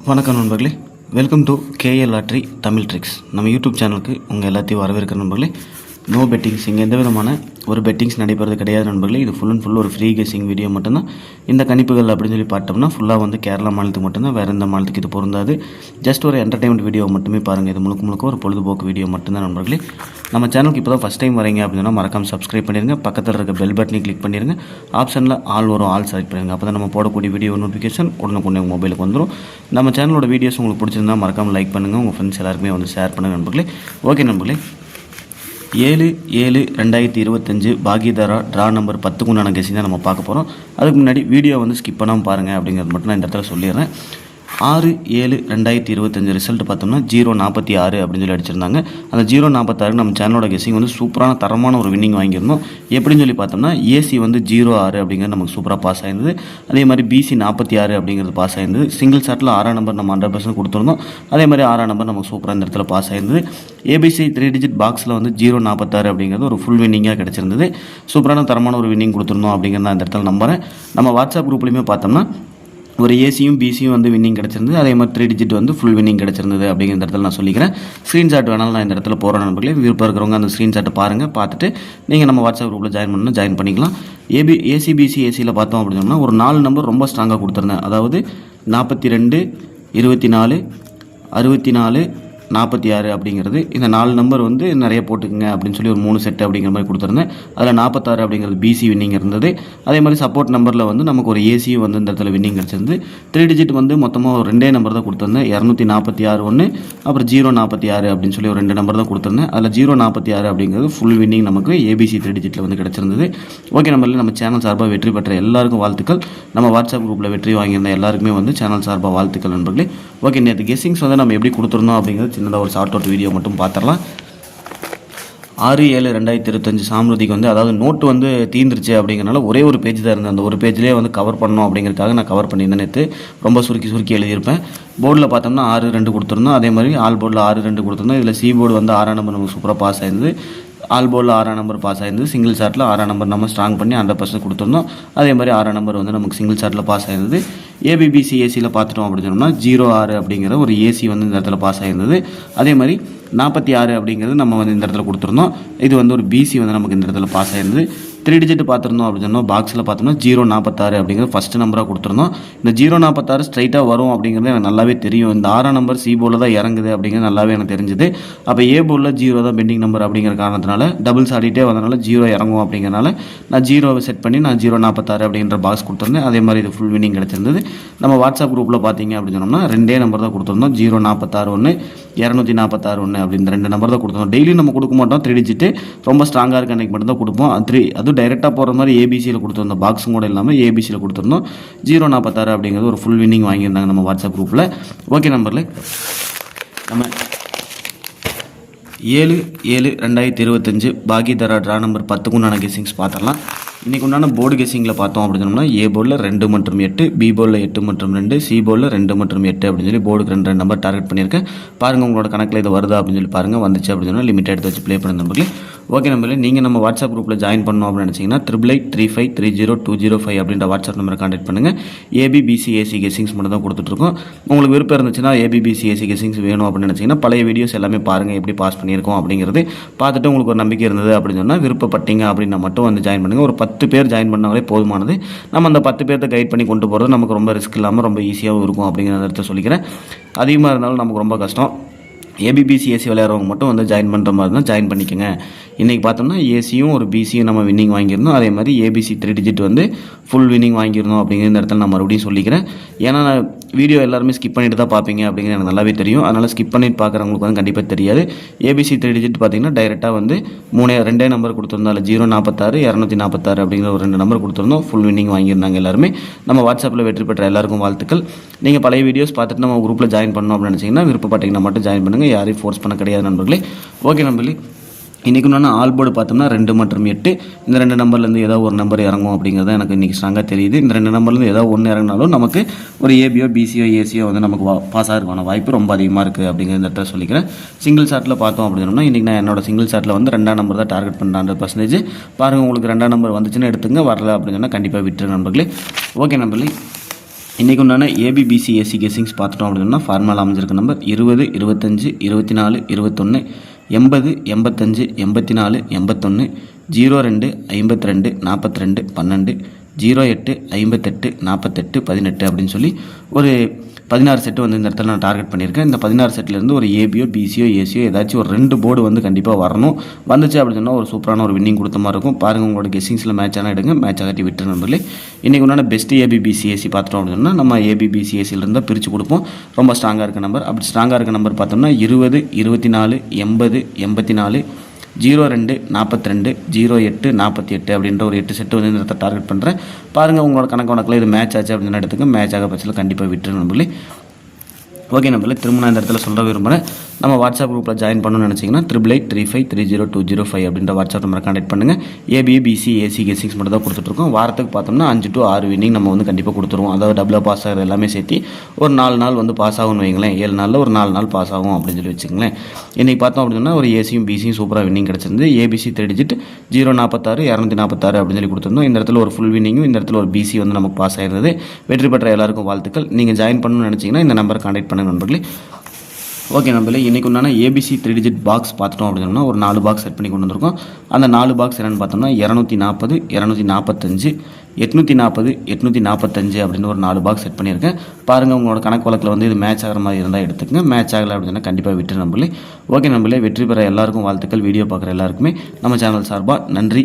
வணக்கம் நண்பர்களே, welcome to KL lottery Tamil tricks. நம்ம யூடியூப் சேனலுக்கு உங்கள் எல்லாத்தையும் வரவேற்கிற நண்பர்களே. நோ பெட்டிங்ஸ், இங்கே எந்த விதமான ஒரு பெட்டிங்ஸ் நடைபெறது கிடையாது நண்பர்களே. இது ஃபுல் அண்ட் ஃபுல் ஒரு ஃப்ரீ கெஸிங் வீடியோ மட்டும்தான். இந்த கணிப்புகள் அப்படின்னு சொல்லி பார்த்தோம்னா ஃபுல்லாக வந்து கேரளா மாநிலத்துக்கு மட்டும்தான், வேறு எந்த மாநிலத்துக்கு இது பொருந்தாது. ஜஸ்ட் ஒரு என்டர்டைன்மெண்ட் வீடியோ மட்டுமே பாருங்கள். இது முழுக்க ஒரு பொழுதுபோக்கு வீடியோ மட்டும்தான் நண்பர்களே. நம்ம சேனலுக்கு இப்போ தான் ஃபஸ்ட் டைம் வரீங்க அப்படின்னா மறக்காம சப்ஸ்கிரைப் பண்ணிடுங்க. பக்கத்தில் இருக்க பெல் பட்டனை கிளிக் பண்ணிடுங்க. ஆப்ஷனில் ஆல் வரும், ஆல் செலக்ட் பண்ணிடுங்க. அப்போ தான் நம்ம போடக்கூடிய வீடியோ நோட்டிஃபிகேஷன் உடனுக்குடனே உங்கள் மொபைலுக்கு வந்துடும். நம்ம சேனலோட வீடியோஸ் உங்களுக்கு பிடிச்சிருந்தா மறக்காமல் லைக் பண்ணுங்கள். உங்கள் ஃப்ரெண்ட்ஸ் எல்லாருக்குமே வந்து ஷேர் பண்ணுங்கள் நண்பர்களே. ஓகே நண்பர்களே, 7/7/2025 பாகிதாரா ட்ரா நம்பர் 10க்கு உண்டான கெஸிங் தான் நம்ம பார்க்க போகிறோம். அதுக்கு முன்னாடி வீடியோ வந்து ஸ்கிப் பண்ணாமல் பாருங்கள் அப்படிங்கிறது மட்டும் நான் இந்த இடத்துல சொல்லிடுறேன். 6/7/2025 ரிசல்ட் பார்த்தோம்னா 046 அப்படின்னு சொல்லி அடிச்சிருந்தாங்க. அந்த 046 நம்ம சேனலோட கெஸிங் வந்து சூப்பரான தரமான ஒரு வின்னிங் வாங்கியிருந்தோம். எப்படின்னு சொல்லி பார்த்தோம்னா ஏசி வந்து 06 அப்படிங்கிறது நமக்கு சூப்பராக பாஸ் ஆயிருந்தது. அதே மாதிரி பிசி 46 அப்படிங்கிறது பாஸ் ஆயிருந்தது. சிங்கிள் ஷாட்டில் 6ஆம் நம்பர் நம்ம 100% கொடுத்துருந்தோம். அதே மாதிரி 6ஆம் நம்பர் நமக்கு சூப்பராக இந்த இடத்துல பாஸ் ஆயிருந்தது. ஏபிசி 3 டிஜிட் பாக்ஸில் வந்து 046 அப்படிங்கிறது ஒரு ஃபுல் வின்னிங்காக கிடச்சிருந்தது. சூப்பரான தரமான ஒரு வின்னிங் கொடுத்துருந்தோம் அப்படிங்கிறத இந்த இடத்துல நம்புகிறேன். நம்ம வாட்ஸ்அப் குரூப்லேயுமே பார்த்தோம்னா ஒரு ஏசியும் பிசியும் வந்து வின்னிங் கிடச்சிருந்தது. அதே மாதிரி 3 டிஜிட் வந்து ஃபுல் வின்னிங் கிடச்சிருந்தது அப்படிங்கிற இடத்துல நான் சொல்லிக்கிறேன். ஸ்க்ரீன்ஷாட் வேணாலும் நான் இந்த இடத்துல போகிற நண்பர்களே, விருப்பம் இருக்கிறவங்க அந்த ஸ்க்ரீன்ஷாட்டை பாருங்கள். பார்த்துட்டு நீங்கள் நம்ம வாட்ஸ்அப் குரூப்பில் ஜாயின் பண்ணிக்கலாம். ஏசிபிசி ஏசியில் பார்த்தோம் அப்படின்னா ஒரு 4 நம்பர் ரொம்ப ஸ்ட்ராங்காக கொடுத்துருந்தேன். அதாவது 42, 24, 64, 46 அப்படிங்கிறது இந்த 4 நம்பர் வந்து நிறைய போட்டுக்குங்க அப்படின்னு சொல்லி ஒரு 3 செட் அப்படிங்கிற மாதிரி கொடுத்துருந்தேன். அதில் 46 அப்படிங்கிறது பிசி வின்னிங் இருந்தது. அதே மாதிரி சப்போர்ட் நம்பரில் வந்து நமக்கு ஒரு ஏசியும் வந்து இந்த இடத்துல வின்னிங் கிடச்சிருந்து. 3 டிஜிட் வந்து மொத்தமாக ஒரு 2 நம்பர் தான் கொடுத்துருந்தேன். 246 ஒன்று, அப்புறம் 046 அப்படின்னு சொல்லி ஒரு 2 நம்பர் தான் கொடுத்துருந்தேன். அதில் 046 அப்படிங்கிறது ஃபுல் வின்னிங் நமக்கு ஏபிசி 3 டிஜிட்டில் வந்து கிடச்சிருந்தது. ஓகே நம்பரில் நம்ம சேனல் சார்பாக வெற்றி பெற்ற எல்லாருக்கும் வாழ்த்துக்கள். நம்ம வாட்ஸ்அப் குரூப்பில் வெற்றி வாங்கியிருந்த எல்லாருக்குமே வந்து சேனல் சார்பாக வாழ்த்துக்கள் நண்பர்களே. ஓகே, நேற்று கெஸிங்ஸ் வந்து நம்ம எப்படி கொடுத்துருந்தோம் அப்படிங்கிறது சின்னதாக ஒரு ஷார்ட் அவுட் வீடியோ மட்டும் பார்த்துடலாம். 6/7/2025 சாம்ருதிக்கு வந்து அதாவது நோட்டு வந்து தீர்ந்துருச்சு அப்படிங்கிறனால ஒரே ஒரு பேஜ் தான் இருந்தது. அந்த ஒரு பேஜ்லேயே வந்து கவர் பண்ணணும் அப்படிங்கிறதுக்காக நான் கவர் பண்ணியிருந்தேன். நேற்று ரொம்ப சுருக்கி எழுதியிருப்பேன். போர்டில் பார்த்தோம்னா 6-2 கொடுத்துருந்தோம். அதே மாதிரி ஆல் போர்டில் 6-2 கொடுத்துருந்தோம். இதில் சி போர்டு வந்து 6ஆம் நம்பர் நமக்கு சூப்பராக பாஸ் ஆயிருந்தது. ஆல் போர்டில் 6ஆம் நம்பர் பாஸ் ஆயிருந்தது. சிங்கிள் ஷாட்டில் 6ஆம் நம்பர் நம்ம ஸ்ட்ராங் பண்ணி 100% கொடுத்துருந்தோம். அதே மாதிரி 6ஆம் நம்பர் வந்து நமக்கு சிங்கிள் ஷாட்டில் பாஸ் ஆயிருந்தது. ஏபிபிசி ஏசியில் பார்த்துட்டோம் அப்படின்னு சொன்னோம்னா 06 அப்படிங்கிற ஒரு ஏசி வந்து இந்த இடத்துல பாஸ் ஆயிருந்தது. அதே மாதிரி 46 அப்படிங்கிறது நம்ம வந்து இந்த இடத்துல கொடுத்துருந்தோம். இது வந்து ஒரு பிசி வந்து நமக்கு இந்த இடத்துல பாஸ் ஆயிருந்தது. 3 டிஜிட் பார்த்துருந்தோம் அப்படின்னு சொன்னோம். பாக்ஸில் பார்த்தோம்னா 046 அப்படிங்கிறது ஃபஸ்ட்டு நம்பராக கொடுத்துருந்தோம். இந்த 046 ஸ்ட்ரைட்டாக வரும் அப்படிங்கிறது எனக்கு நல்லாவே தெரியும். இந்த 6ஆம் நம்பர் சி போர்டில் தான் இறங்குது அப்படிங்கிறது நல்லாவே எனக்கு தெரிஞ்சுது. அப்போ ஏ போர்டில் 0 தான் பெண்டிங் நம்பர் அப்படிங்கிற காரணத்தினால டபுள்ஸ் ஆடிட்டே வந்தனால 0 இறங்கும் அப்படிங்கிறனால நான் 0வை செட் பண்ணி நான் 046 அப்படிங்கிற பாக்ஸ் கொடுத்துருந்தேன். அதே மாதிரி இது ஃபுல் வின்னிங் கிடச்சிருந்தது. நம்ம வாட்ஸ்அப் குரூப்பில் பார்த்தீங்க அப்படின்னு சொன்னோம்னா 2 நம்பர் தான் கொடுத்துருந்தோம். 046 ஒன்று, 246 ஒன்று அப்படின்னு 2 நம்பர் தான் கொடுத்துருந்தோம். டெய்லியும் நம்ம கொடுக்க மாட்டோம். 3 டிஜிட்டு ரொம்ப ஸ்ட்ராங்காக இருக்க அன்றைக்கி மட்டும் தான் கொடுப்போம். அதுவும் டைரெக்டாக போகிற மாதிரி ஏபிசியில் கொடுத்துருந்தோம். பாக்ஸும் கூட இல்லாமல் ஏபிசியில் கொடுத்துருந்தோம். 046 அப்படிங்கிறது ஒரு ஃபுல் வின்னிங் வாங்கியிருந்தாங்க நம்ம வாட்ஸ்அப் குரூப்பில். ஓகே நம்பரில் நம்ம 7/7/2025 பாகிதாரா ட்ரா நம்பர் 10க்கு உண்டான கெஸிங்ஸ் பார்த்துடலாம். இன்றைக்கி உண்டான போர்டு கெஸிங்கில் பார்த்தோம் அப்படின்னு சொன்னோம்னா ஏ போர்டில் 2 மற்றும் 8, பி போர்டில் 8 மற்றும் 2, சி போர்டில் 2 மற்றும் 8 அப்படின்னு சொல்லி போர்டுக்கு 2 நம்பர் டார்கெட் பண்ணியிருக்கேன். பாருங்கள் உங்களோட கணக்கில் இது வருதா அப்படின்னு சொல்லி பாருங்கள். வந்துச்சு அப்படின்னு சொன்னால் லிமிட் எடுத்து வச்சு ப்ளே பண்ண நம்பர்களே. ஓகே நம்பர்களே, நீங்கள் நம்ம வாட்ஸ்அப் குரூப்பில் ஜாயின் பண்ணணும் அப்படின்னு நினச்சிங்கன்னா 888353020 அப்படின்ற வாட்ஸ்அப் நம்பரை கான்டாக்ட் பண்ணுங்கள். ஏபிபிசி ஏசி கெஸிங்ஸ் மட்டும் தான் கொடுத்துட்ருக்கோம். உங்களுக்கு விருப்பம் இருந்துச்சுன்னா ஏபிபிசி ஏசி கெஸிங்ஸ் வேணும் அப்படின்னு நினச்சிங்கன்னா பழைய வீடியோஸ் எல்லாமே பாருங்கள், எப்படி பாஸ் பண்ணியிருக்கோம் அப்படிங்கிறது பார்த்துட்டு உங்களுக்கு ஒரு நம்பிக்கை இருந்தது அப்படின்னு சொன்னால் விருப்பப்பட்டீங்க அப்படின்னா மட்டும் வந்து ஜாயின் பண்ணுங்கள். ஒரு 10 பேர் ஜாயின் பண்ணாலே போதுமானது. நம்ம அந்த 10 பேர்த்தை கைட் பண்ணி கொண்டு போகிறது நமக்கு ரொம்ப ரிஸ்க் இல்லாமல் ரொம்ப ஈஸியாகவும் இருக்கும் அப்படிங்கிற இடத்த சொல்லிக்கிறேன். அதிகமாக இருந்தாலும் நமக்கு ரொம்ப கஷ்டம். ஏபிபிசி ஏசி விளையாடுறவங்க மட்டும் வந்து ஜாயின் பண்ணுற மாதிரி தான் ஜாயின் பண்ணிக்கோங்க. இன்றைக்கி பார்த்தோம்னா ஏசியும் ஒரு பிசியும் நம்ம வின்னிங் வாங்கியிருந்தோம். அதே மாதிரி ஏபிசி 3 டிஜிட் வந்து ஃபுல் வின்னிங் வாங்கியிருந்தோம் அப்படிங்கிற இந்த இடத்துல நான் மறுபடியும் சொல்லிக்கிறேன். ஏன்னா நான் வீடியோ எல்லாருமே ஸ்கிப் பண்ணிட்டு தான் பார்ப்பீங்க அப்படிங்கிறது எனக்கு நல்லாவே தெரியும். அதனால் ஸ்கிப் பண்ணிட்டு பார்க்குறவங்களுக்கு வந்து கண்டிப்பாக தெரியாது. ஏபிசி 3 டிஜிட் பார்த்தீங்கன்னா டைரெக்டாக வந்து 2 நம்பர் கொடுத்துருந்தோம். அதில் 046, 246 அப்படிங்கிற ஒரு 2 நம்பர் கொடுத்துருந்தோம். ஃபுல் வின்னிங் வாங்கியிருந்தாங்க எல்லாருமே. நம்ம வாட்ஸ்அப்பில் வெற்றி பெற்ற எல்லாருக்கும் வாழ்த்துக்கள். நீங்கள் பழைய வீடியோஸ் பார்த்துட்டு நம்ம குரூப்பில் ஜாயின் பண்ணணும் அப்படின்னு நினச்சிங்கன்னா விருப்பப்பட்டீங்கன்னா மட்டும் ஜாயின் பண்ணுங்கள். யாரையும் ஃபோர்ஸ் பண்ண கிடையாது நண்பர்களே. ஓகே நண்பர்களே, இன்றைக்கி நான் ஆல் போர்டு பார்த்தோம்னா 2 மற்றும் 8 இந்த 2 நம்பர்லேருந்து ஏதோ ஒரு நம்பர் இறங்கும் அப்படிங்கிறது எனக்கு இன்றைக்கி ஸ்ட்ராங்காக தெரியுது. இந்த 2 நம்பர்லேருந்து ஏதோ ஒன்று இறங்கினாலும் நமக்கு ஒரு ஏபியோ பிசியோ ஏசியோ வந்து நமக்கு பாஸ் ஆகிறதுக்கான வாய்ப்பு ரொம்ப அதிகமாக இருக்குது அப்படிங்கிற இந்த இடத்துல சொல்லிக்கிறேன். சிங்கிள் ஷாட்டில் பார்த்தோம் அப்படின்னா இன்றைக்கி நான் என்னோட சிங்கிள் ஷாட்டில் வந்து 2ஆம் நம்பர் தான் டார்கெட் பண்ணுறேன் 100%. பாருங்கள், உங்களுக்கு 2ஆம் நம்பர் வந்துச்சுன்னு எடுத்துங்க, வரல அப்படின்னு சொன்னால் கண்டிப்பாக விட்டுரு நண்பர்களே. ஓகே நண்பர்களே, இன்றைக்கு உண்டான ஏபிபிசி ஏசி கெஸ்ஸிங்ஸ் பார்த்துட்டோம் அப்படின்னா ஃபார்முலா அமைஞ்சிருக்க நம்பர் 20 25 24 21 80 85 84 81 02 52 42 12 08 58 48 18 அப்படின்னு சொல்லி ஒரு 16 செட்டு வந்து இந்த இடத்துல நான் டார்கெட் பண்ணியிருக்கேன். இந்த 16 செட்லேருந்து ஒரு ஏபியோ பிசியோ ஏசியோ ஏதாச்சும் ஒரு 2 போர்டு வந்து கண்டிப்பாக வரணும். வந்துச்சு அப்படின்னு சொன்னால் ஒரு சூப்பரான ஒரு வின்னிங் கொடுத்த மாதிரி இருக்கும். பாருங்கள், உங்களோட கெஸ்ஸிங்ஸில் மேட்ச் ஆனால் எடுங்க, மேட்ச் ஆகட்டி விட்டு நம்பர்லே. இன்றைக்கி உண்டான பெஸ்ட் ஏபிபிசிஏசி பார்த்துட்டோம் அப்படின்னா நம்ம ஏபிபிசிஏசியிலிருந்து தான் பிரித்து கொடுப்போம். ரொம்ப ஸ்ட்ராங்காக இருக்க நம்பர். அப்படி ஸ்ட்ராங்காக இருக்க நம்பர் பார்த்தோம்னா 20 24 80 84 02 42 08 48 அப்படின்ற ஒரு 8 செட்டு வந்து இந்த இடத்த டார்கெட் பண்ணுறேன். பாருங்கள், உங்களோட கணக்கில் இது மேட்ச் ஆச்சு அப்படின்னு எடுத்துக்க. மேட்ச் ஆக பட்சத்தில் கண்டிப்பாக விட்டுரு நம்பளே. ஓகே நம்பளே, திரும்ப நான் இந்த இடத்துல சொல்ல விரும்புகிறேன். நம்ம வாட்ஸ்அப் குரூப்பில் ஜாயின் பண்ணணும்னு நினச்சிங்கன்னா 8835300205 அப்படின்ற வாட்ஸ்அப் நம்பரை கான்டெக்ட் பண்ணுங்கள். ஏபிபிசி ஏசி கெஸ்ஸிங்ஸ் மட்டும் தான் கொடுத்துட்ருக்கோம். வாரத்துக்கு பார்த்தோம்னா 5 to 6 வின்னிங் நம்ம வந்து கண்டிப்பாக கொடுத்துருவோம். அதாவது டபுளாக பாஸ் ஆகிறது எல்லாமே சேர்த்து ஒரு 4 நாள் வந்து பாஸ் ஆகும்னு வைங்களேன். 7 நாளில் ஒரு 4 நாள் பாஸ் ஆகும் அப்படின்னு சொல்லி வச்சுங்களேன். இன்றைக்கி பார்த்தோம் அப்படின்னா ஒரு ஏசியும் பிசியும் சூப்பராக வின்னிங் கிடச்சிருந்து. ஏபிசி 3 digit 046 246 அப்படின்னு சொல்லி கொடுத்துருந்தோம். இந்த இடத்துல ஒரு ஃபுல் வின்னிங்கும் இந்த இடத்துல ஒரு பிசி வந்து நமக்கு பாஸ் ஆகிருந்தது. வெற்றி பெற்ற எல்லாருக்கும் வாழ்த்துக்கள். நீங்கள் ஜாயின் பண்ணணும்னு நினச்சிங்கன்னா இந்த நம்பரை கான்டெக்ட் பண்ணுங்க நண்பர்களே. ஓகே நம்பளே, இன்றைக்கு உண்டான ஏபிசி 3 digit பாக்ஸ் பார்த்துட்டோம் அப்படின்னா ஒரு 4 பாக்ஸ் செட் பண்ணி கொண்டு வந்திருக்கோம். அந்த 4 பாக்ஸ் என்னென்னு பார்த்தோம்னா 240 245 840 845 அப்படின்னு ஒரு 4 பாக்ஸ் செட் பண்ணியிருக்கேன். பாருங்கள், உங்களோட கணக்கு வழக்கில் வந்து இது மேட்ச் ஆகிற மாதிரி இருந்தால் எடுத்துக்கங்க. மேட்ச் ஆகலை அப்படின்னா கண்டிப்பாக விட்டு நம்பளே. ஓகே நம்பளே, வெற்றி பெற எல்லாருக்கும் வாழ்த்துக்கள். வீடியோ பார்க்குற எல்லாருக்குமே நம்ம சேனல் சார்பாக நன்றி.